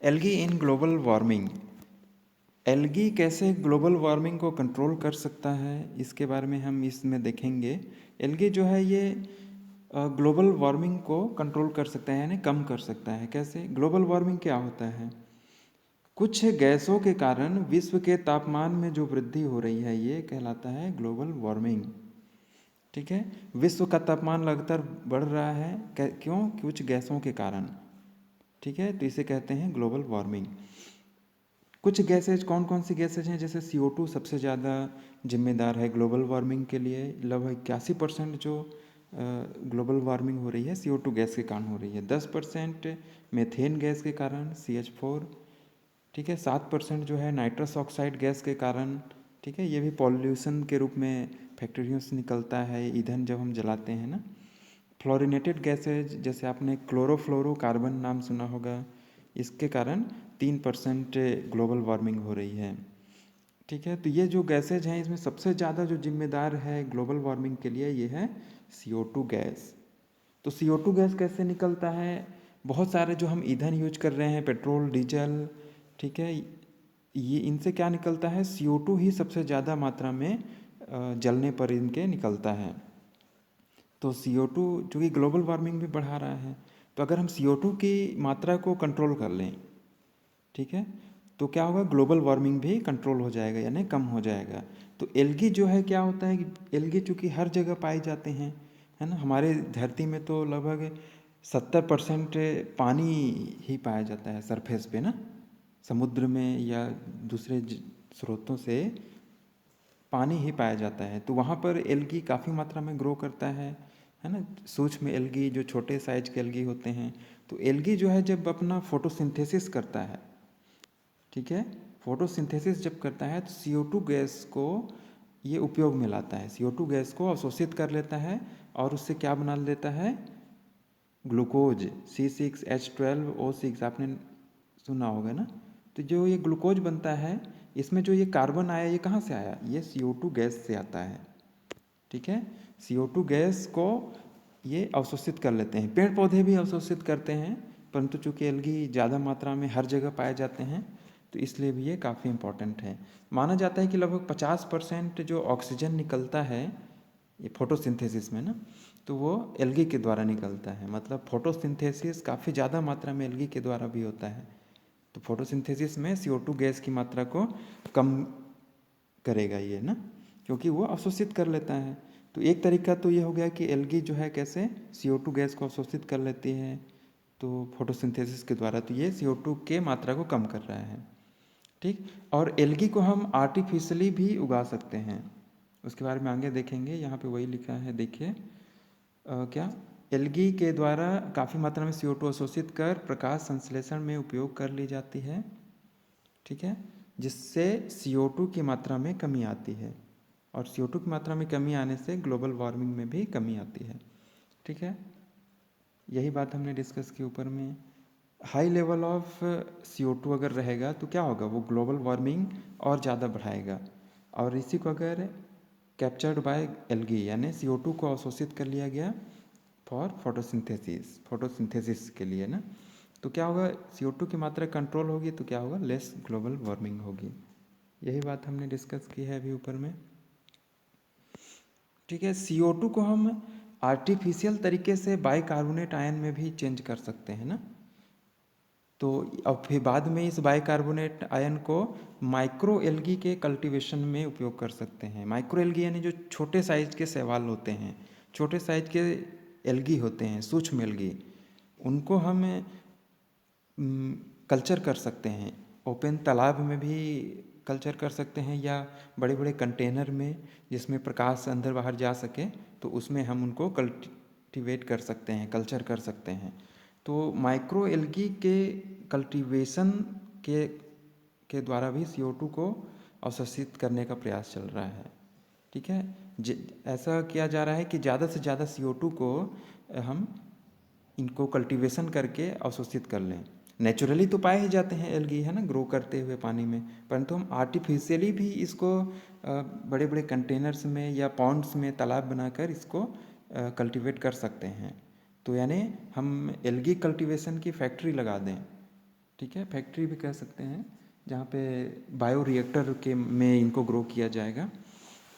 Algae in global warming. Algae कैसे global warming को control कर सकता है, इसके बारे में हम इसमें देखेंगे। एल्गी जो है ये ग्लोबल वार्मिंग को कंट्रोल कर सकता है, यानी कम कर सकता है। कैसे? ग्लोबल वार्मिंग क्या होता है? कुछ गैसों के कारण विश्व के तापमान में जो वृद्धि हो रही है, ये कहलाता है ग्लोबल वार्मिंग। ठीक है, विश्व का तापमान लगातार बढ़ रहा है, क्यों? कुछ गैसों के कारण। ठीक है, तो इसे कहते हैं ग्लोबल वार्मिंग। कुछ गैसेज, कौन कौन सी गैसेज हैं? जैसे CO2 सबसे ज़्यादा जिम्मेदार है ग्लोबल वार्मिंग के लिए। लगभग 81% जो ग्लोबल वार्मिंग हो रही है CO2 गैस के कारण हो रही है। 10% मेथेन गैस के कारण CH4। ठीक है, 7% जो है नाइट्रस ऑक्साइड गैस के कारण। ठीक है, ये भी पॉल्यूशन के रूप में फैक्ट्रियों से निकलता है, ईंधन जब हम जलाते हैं ना। फ्लोरिनेटेड गैसेज, जैसे आपने क्लोरोफ्लोरोकार्बन नाम सुना होगा, इसके कारण 3% ग्लोबल वार्मिंग हो रही है। ठीक है, तो ये जो गैसेज हैं, इसमें सबसे ज़्यादा जो जिम्मेदार है ग्लोबल वार्मिंग के लिए, ये है CO2 गैस। तो CO2 गैस कैसे निकलता है? बहुत सारे जो हम ईंधन यूज कर रहे हैं, पेट्रोल, डीजल, ठीक है, ये इनसे क्या निकलता है? CO2 ही सबसे ज़्यादा मात्रा में जलने पर इनके निकलता है। तो CO2 चूँकि ग्लोबल वार्मिंग भी बढ़ा रहा है, तो अगर हम CO2 की मात्रा को कंट्रोल कर लें, ठीक है, तो क्या होगा? ग्लोबल वार्मिंग भी कंट्रोल हो जाएगा, यानी कम हो जाएगा। तो एल्गी जो है, क्या होता है कि एल्गी चूँकि हर जगह पाए जाते हैं, है ना। हमारे धरती में तो लगभग 70% पानी ही पाया जाता है सरफेस पे ना, समुद्र में या दूसरे स्रोतों से पानी ही पाया जाता है। तो वहाँ पर एल्गी काफ़ी मात्रा में ग्रो करता है ना। सूक्ष्म एल्गी, जो छोटे साइज के एल्गी होते हैं। तो एल्गी जो है जब अपना फोटोसिंथेसिस करता है, ठीक है, फोटोसिंथेसिस जब करता है, तो CO2 गैस को ये उपयोग में लाता है। CO2 गैस को अवशोषित कर लेता है और उससे क्या बना लेता है? ग्लूकोज, C6H12O6, आपने सुना होगा ना। तो जो ये ग्लूकोज बनता है, इसमें जो ये कार्बन आया, ये कहाँ से आया? ये CO2 गैस से आता है। ठीक है, CO2 गैस को ये अवशोषित कर लेते हैं। पेड़ पौधे भी अवशोषित करते हैं, परंतु चूँकि एल्गी ज़्यादा मात्रा में हर जगह पाए जाते हैं, तो इसलिए भी ये काफ़ी इम्पोर्टेंट है। माना जाता है कि लगभग 50% जो ऑक्सीजन निकलता है ये फोटोसिंथेसिस में ना, तो वो एल्गी के द्वारा निकलता है। मतलब फोटोसिंथेसिस काफ़ी ज़्यादा मात्रा में एल्गी के द्वारा भी होता है। तो फोटोसिंथेसिस में CO2 गैस की मात्रा को कम करेगा ये ना, क्योंकि वो अवशोषित कर लेता है। तो एक तरीका तो ये हो गया कि एल्गी जो है कैसे CO2 गैस को अवशोषित कर लेती है, तो फोटोसिंथेसिस के द्वारा। तो ये CO2 के मात्रा को कम कर रहा है। ठीक, और एल्गी को हम आर्टिफिशियली भी उगा सकते हैं, उसके बारे में आगे देखेंगे। यहाँ पे वही लिखा है, देखिए क्या, एल्गी के द्वारा काफ़ी मात्रा में CO2 अवशोषित कर प्रकाश संश्लेषण में उपयोग कर ली जाती है। ठीक है, जिससे CO2 की मात्रा में कमी आती है, और CO2 की मात्रा में कमी आने से ग्लोबल वार्मिंग में भी कमी आती है। ठीक है, यही बात हमने डिस्कस की ऊपर में। हाई लेवल ऑफ CO2 अगर रहेगा तो क्या होगा? वो ग्लोबल वार्मिंग और ज़्यादा बढ़ाएगा। और इसी को अगर कैप्चर्ड बाय एल्गी, यानी CO2 को अवशोषित कर लिया गया फॉर फोटोसिंथेसिस के लिए ना, तो क्या होगा? CO2 की मात्रा कंट्रोल होगी, तो क्या होगा? लेस ग्लोबल वार्मिंग होगी। यही बात हमने डिस्कस की है अभी ऊपर में। ठीक है, CO2 को हम आर्टिफिशियल तरीके से बाइकार्बोनेट आयन में भी चेंज कर सकते हैं ना। तो अब फिर बाद में इस बाइकार्बोनेट आयन को माइक्रो एल्गी के कल्टीवेशन में उपयोग कर सकते हैं। माइक्रो एल्गी यानी जो छोटे साइज के शैवाल होते हैं, छोटे साइज के एल्गी होते हैं, सूक्ष्म एल्गी, उनको हम कल्चर कर सकते हैं। ओपन तालाब में भी कल्चर कर सकते हैं, या बड़े बड़े कंटेनर में जिसमें प्रकाश अंदर बाहर जा सके, तो उसमें हम उनको कल्टीवेट कर सकते हैं, कल्चर कर सकते हैं। तो माइक्रो एल्गी के कल्टीवेशन के के द्वारा भी CO2 को अवशोषित करने का प्रयास चल रहा है। ठीक है, ऐसा किया जा रहा है कि ज़्यादा से ज़्यादा CO2 को हम इनको कल्टीवेशन करके अवशोषित कर लें। नेचुरली तो पाए ही जाते हैं एल्गी, है ना, ग्रो करते हुए पानी में, परंतु हम आर्टिफिशियली भी इसको बड़े बड़े कंटेनर्स में या पॉन्ड्स में तालाब बनाकर इसको कल्टीवेट कर सकते हैं। तो यानी हम एल्गी कल्टीवेशन की फैक्ट्री लगा दें, ठीक है, फैक्ट्री भी कह सकते हैं, जहाँ पे बायो रिएक्टर के में इनको ग्रो किया जाएगा,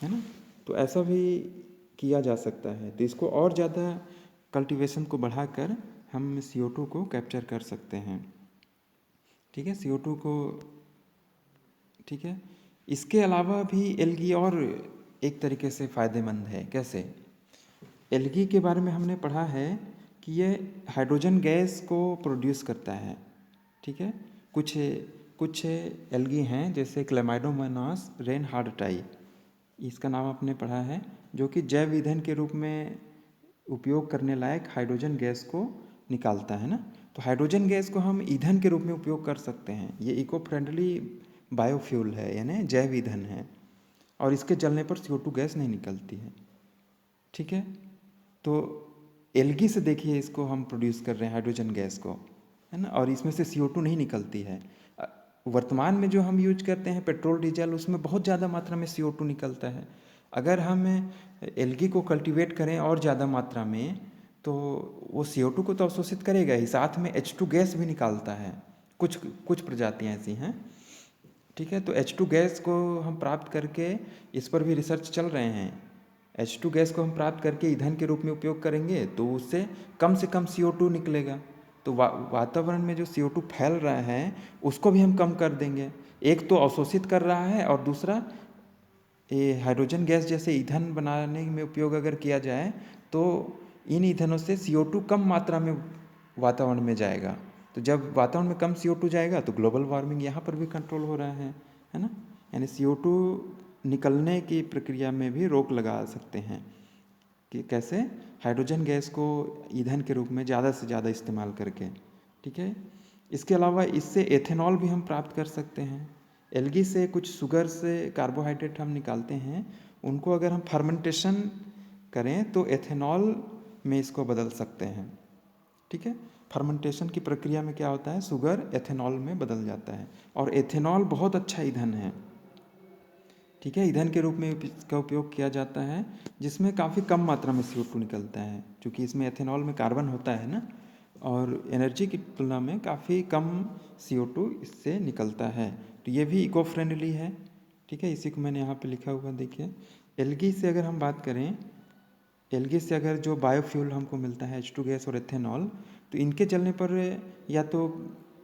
है ना। तो ऐसा भी किया जा सकता है। तो इसको और ज़्यादा कल्टीवेशन को बढ़ाकर हम CO2 को कैप्चर कर सकते हैं। ठीक है, CO2 को, ठीक है। इसके अलावा भी एल्गी और एक तरीके से फ़ायदेमंद है। कैसे? एल्गी के बारे में हमने पढ़ा है कि ये हाइड्रोजन गैस को प्रोड्यूस करता है। ठीक है, कुछ कुछ एल्गी हैं जैसे क्लेमाइडोमोनास रेनहार्डटाई, इसका नाम आपने पढ़ा है, जो कि जैव ईंधन के रूप में उपयोग करने लायक हाइड्रोजन गैस को निकालता है ना। तो हाइड्रोजन गैस को हम ईंधन के रूप में उपयोग कर सकते हैं। ये इको फ्रेंडली बायोफ्यूल है, यानी जैव ईंधन है, और इसके जलने पर CO2 गैस नहीं निकलती है। ठीक है, तो एल्गी से देखिए इसको हम प्रोड्यूस कर रहे हैं हाइड्रोजन गैस को, है ना, और इसमें से CO2 नहीं निकलती है। वर्तमान में जो हम यूज करते हैं पेट्रोल डीजल, उसमें बहुत ज़्यादा मात्रा में CO2 निकलता है। अगर हम एल्गी को कल्टीवेट करें और ज़्यादा मात्रा में, तो वो CO2 को तो अवशोषित करेगा ही, साथ में H2 गैस भी निकालता है। कुछ कुछ प्रजातियाँ ऐसी हैं। ठीक है, तो H2 गैस को हम प्राप्त करके, इस पर भी रिसर्च चल रहे हैं, H2 गैस को हम प्राप्त करके ईंधन के रूप में उपयोग करेंगे तो उससे कम से कम CO2 निकलेगा। तो वातावरण में जो CO2 फैल रहा है उसको भी हम कम कर देंगे। एक तो अवशोषित कर रहा है, और दूसरा ये हाइड्रोजन गैस जैसे ईंधन बनाने में उपयोग अगर किया जाए तो इन ईंधनों से CO2 कम मात्रा में वातावरण में जाएगा। तो जब वातावरण में कम CO2 जाएगा तो ग्लोबल वार्मिंग यहाँ पर भी कंट्रोल हो रहा है ना। यानी CO2 निकलने की प्रक्रिया में भी रोक लगा सकते हैं कि कैसे, हाइड्रोजन गैस को ईंधन के रूप में ज़्यादा से ज़्यादा इस्तेमाल करके। ठीक है, इसके अलावा इससे एथेनॉल भी हम प्राप्त कर सकते हैं। एल्गी से कुछ शुगर से कार्बोहाइड्रेट हम निकालते हैं, उनको अगर हम फर्मेंटेशन करें तो एथेनॉल में इसको बदल सकते हैं। ठीक है, फर्मेंटेशन की प्रक्रिया में क्या होता है, शुगर एथेनॉल में बदल जाता है, और एथेनॉल बहुत अच्छा ईंधन है। ठीक है, ईंधन के रूप में इसका उपयोग किया जाता है, जिसमें काफ़ी कम मात्रा में CO2 निकलता है, क्योंकि इसमें एथेनॉल में कार्बन होता है ना, और एनर्जी की तुलना में काफ़ी कम CO2 इससे निकलता है। तो ये भी इको फ्रेंडली है। ठीक है, इसी को मैंने यहाँ पे लिखा हुआ देखिए। एल्गी से अगर हम बात करें, एल्गी से अगर जो बायोफ्यूल हमको मिलता है H2 गैस और एथेनॉल, तो इनके जलने पर या तो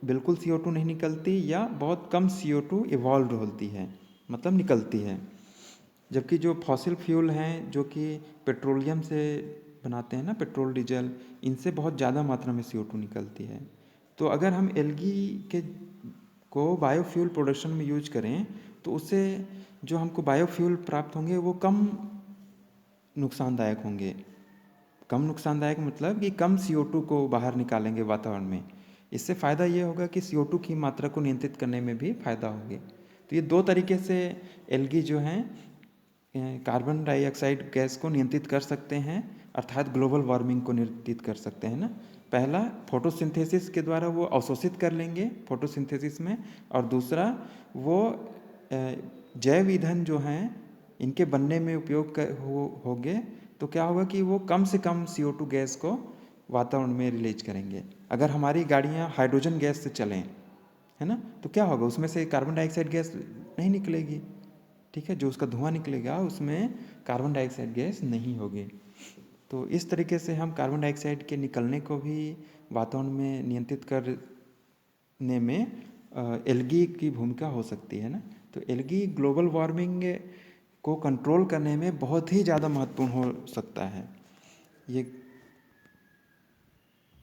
बिल्कुल CO2 नहीं निकलती, या बहुत कम CO2 इवॉल्व होती है, मतलब निकलती है। जबकि जो फॉसिल फ्यूल हैं, जो कि पेट्रोलियम से बनाते हैं ना, पेट्रोल डीजल, इनसे बहुत ज़्यादा मात्रा में CO2 निकलती है। तो अगर हम एल्गी के को बायोफ्यूल प्रोडक्शन में यूज करें तो उससे जो हमको बायोफ्यूल प्राप्त होंगे वो कम नुकसानदायक होंगे। कम नुकसानदायक मतलब कि कम CO2 को बाहर निकालेंगे वातावरण में। इससे फ़ायदा ये होगा कि CO2 की मात्रा को नियंत्रित करने में भी फ़ायदा होगी। तो ये दो तरीके से एल्गी जो हैं कार्बन डाइऑक्साइड गैस को नियंत्रित कर सकते हैं, अर्थात ग्लोबल वार्मिंग को नियंत्रित कर सकते हैं ना। पहला, फोटोसिंथेसिस के द्वारा वो अवशोषित कर लेंगे फोटोसिंथेसिस में, और दूसरा वो जैव ईंधन जो हैं इनके बनने में उपयोग होंगे, तो क्या होगा कि वो कम से कम CO2 गैस को वातावरण में रिलीज करेंगे। अगर हमारी गाड़ियाँ हाइड्रोजन गैस से चलें, है ना, तो क्या होगा, उसमें से कार्बन डाइऑक्साइड गैस नहीं निकलेगी। ठीक है, जो उसका धुआं निकलेगा उसमें कार्बन डाइऑक्साइड गैस नहीं होगी। तो इस तरीके से हम कार्बन डाइऑक्साइड के निकलने को भी वातावरण में नियंत्रित करने में एल्गी की भूमिका हो सकती है ना। तो एल्गी ग्लोबल वार्मिंग को कंट्रोल करने में बहुत ही ज़्यादा महत्वपूर्ण हो सकता है ये।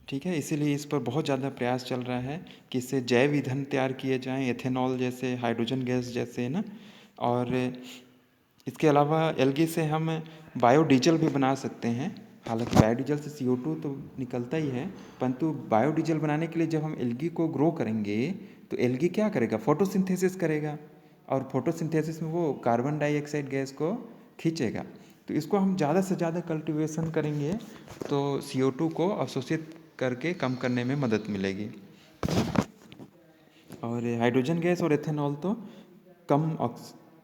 ठीक है, इसीलिए इस पर बहुत ज़्यादा प्रयास चल रहा है कि इससे जैव ईंधन तैयार किए जाएं, एथेनॉल जैसे, हाइड्रोजन गैस जैसे ना। और इसके अलावा एल्गी से हम बायोडीजल भी बना सकते हैं। हालांकि बायोडीजल से CO2 तो निकलता ही है, परंतु बायोडीजल बनाने के लिए जब हम एल्गी को ग्रो करेंगे तो एल्गी क्या करेगा, फोटोसिंथेसिस करेगा, और फोटोसिंथेसिस में वो कार्बन डाइऑक्साइड गैस को खींचेगा। तो इसको हम ज़्यादा से ज़्यादा कल्टीवेशन करेंगे तो CO2 को अवशोषित करके कम करने में मदद मिलेगी। और हाइड्रोजन गैस और एथेनॉल तो कम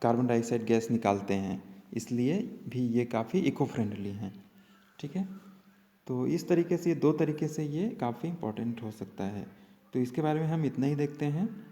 कार्बन डाइऑक्साइड गैस निकालते हैं, इसलिए भी ये काफ़ी इको फ्रेंडली हैं। ठीक है, तो इस तरीके से, दो तरीके से ये काफ़ी इम्पोर्टेंट हो सकता है। तो इसके बारे में हम इतना ही देखते हैं।